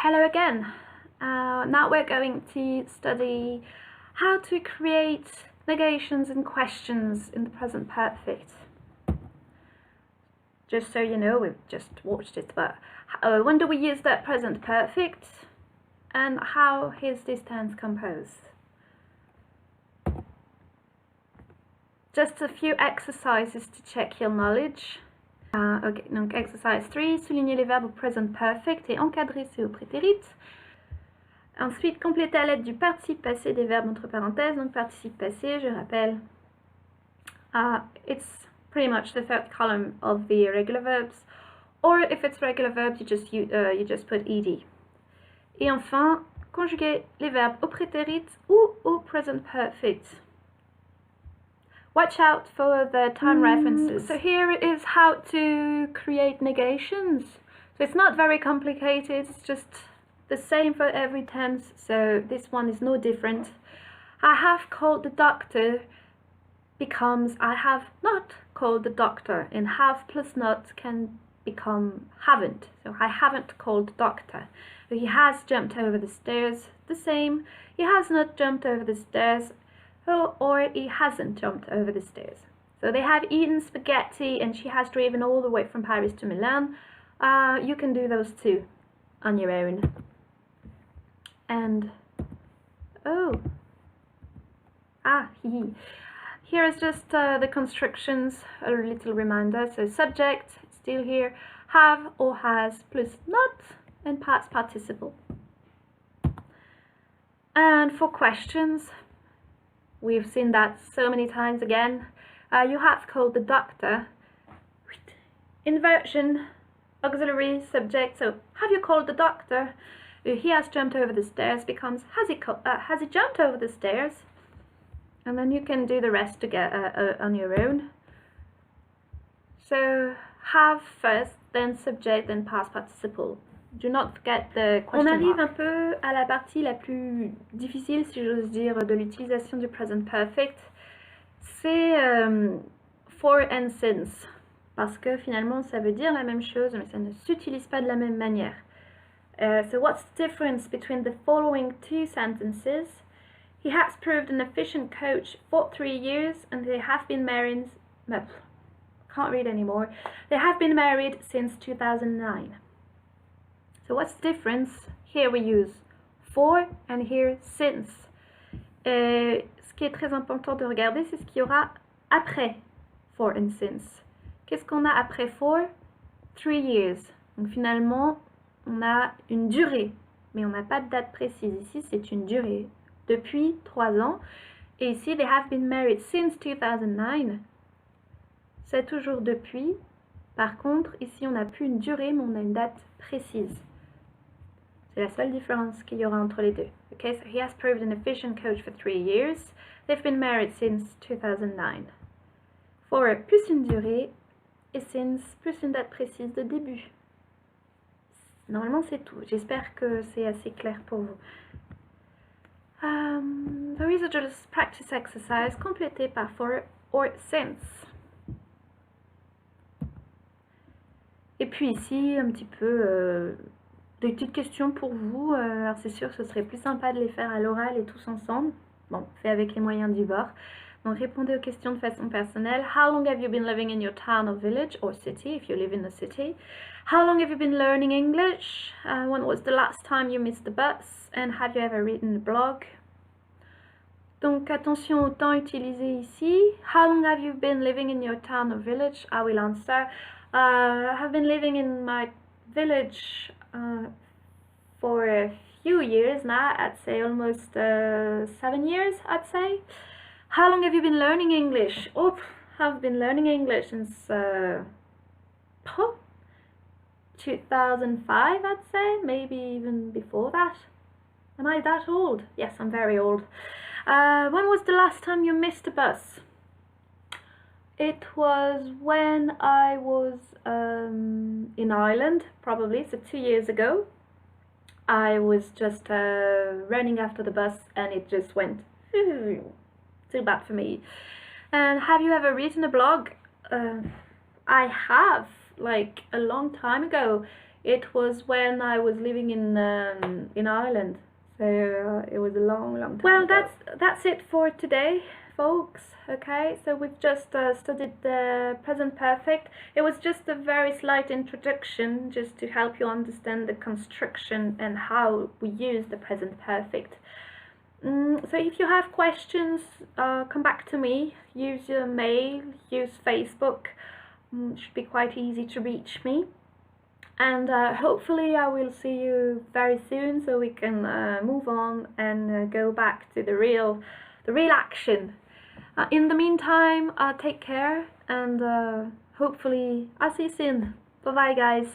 Hello again. Now we're going to study how to create negations and questions in the present perfect. Just so you know, we've just watched it, but when do we use that present perfect and how is this tense composed? Just a few exercises to check your knowledge. Ok, donc exercise 3, souligner les verbes au present perfect et encadrer ceux au prétérit. Ensuite, compléter à l'aide du participe passé des verbes entre parenthèses. Donc participe passé, je rappelle, it's pretty much the third column of the irregular verbs, or if it's regular verbs, you just put ed. Et enfin, conjuguer les verbes au prétérit ou au present perfect. Watch out for the time references. So here is how to create negations. So it's not very complicated, it's just the same for every tense, so this one is no different. I have called the doctor becomes I have not called the doctor, and have plus not can become haven't. So I haven't called the doctor. He has jumped over the stairs, the same. He has not jumped over the stairs, or he hasn't jumped over the stairs. So they have eaten spaghetti and she has driven all the way from Paris to Milan. You can do those too on your own. And here is just the constructions, a little reminder. So subject, still here, have or has plus not, and past participle. And for questions, we've seen that so many times again. You have called the doctor. Inversion, auxiliary, subject. So have you called the doctor? He has jumped over the stairs becomes has he jumped over the stairs? And then you can do the rest together on your own. So have first, then subject, then past participle. Do not forget the question mark. On arrive un peu à la partie la plus difficile, si j'ose dire, de l'utilisation du present perfect. C'est for and since. Parce que finalement, ça veut dire la même chose, mais ça ne s'utilise pas de la même manière. So what's the difference between the following two sentences? He has proved an efficient coach for 3 years, and they have been married. No, can't read anymore. They have been married since 2009. So what's the difference? Here we use for and here since. Ce qui est très important de regarder, c'est ce qu'il y aura après for and since. Qu'est-ce qu'on a après for? 3 years. Donc finalement, on a une durée, mais on n'a pas de date précise. Ici, c'est une durée depuis 3 ans. Et ici, they have been married since 2009. C'est toujours depuis. Par contre, ici, on n'a plus une durée, mais on a une date précise. C'est la seule différence qu'il y aura entre les deux. Okay, so he has proved an efficient coach for 3 years. They've been married since 2009. For plus une durée et since plus une date précise de début. Normalement, c'est tout. J'espère que c'est assez clair pour vous. The residual practice exercise complété par for or since. Et puis ici, un petit peu des petites questions pour vous. Alors c'est sûr que ce serait plus sympa de les faire à l'oral et tous ensemble. Bon, fait avec les moyens du bord. Donc répondez aux questions de façon personnelle. How long have you been living in your town or village or city if you live in a city? How long have you been learning English? When was the last time you missed the bus? And have you ever written a blog? Donc attention au temps utilisé ici. How long have you been living in your town or village? I will answer. I have been living in my village for a few years now. I'd say almost 7 years, I'd say. How long have you been learning English? Oh, I've been learning English since 2005, I'd say, maybe even before that. Am I that old? Yes, I'm very old. When was the last time you missed a bus? It was when I was in Ireland, probably, so 2 years ago. I was just running after the bus and it just went too bad for me. And have you ever written a blog? I have, like a long time ago. It was when I was living in Ireland. So it was a long time Well, ago. that's it for today, folks. Okay, so we've just studied the present perfect. It was just a very slight introduction just to help you understand the construction and how we use the present perfect. So if you have questions, come back to me. Use your mail, use Facebook. It should be quite easy to reach me. And hopefully I will see you very soon, so we can move on and go back to the real action. In the meantime, take care, and hopefully I'll see you soon. Bye bye, guys.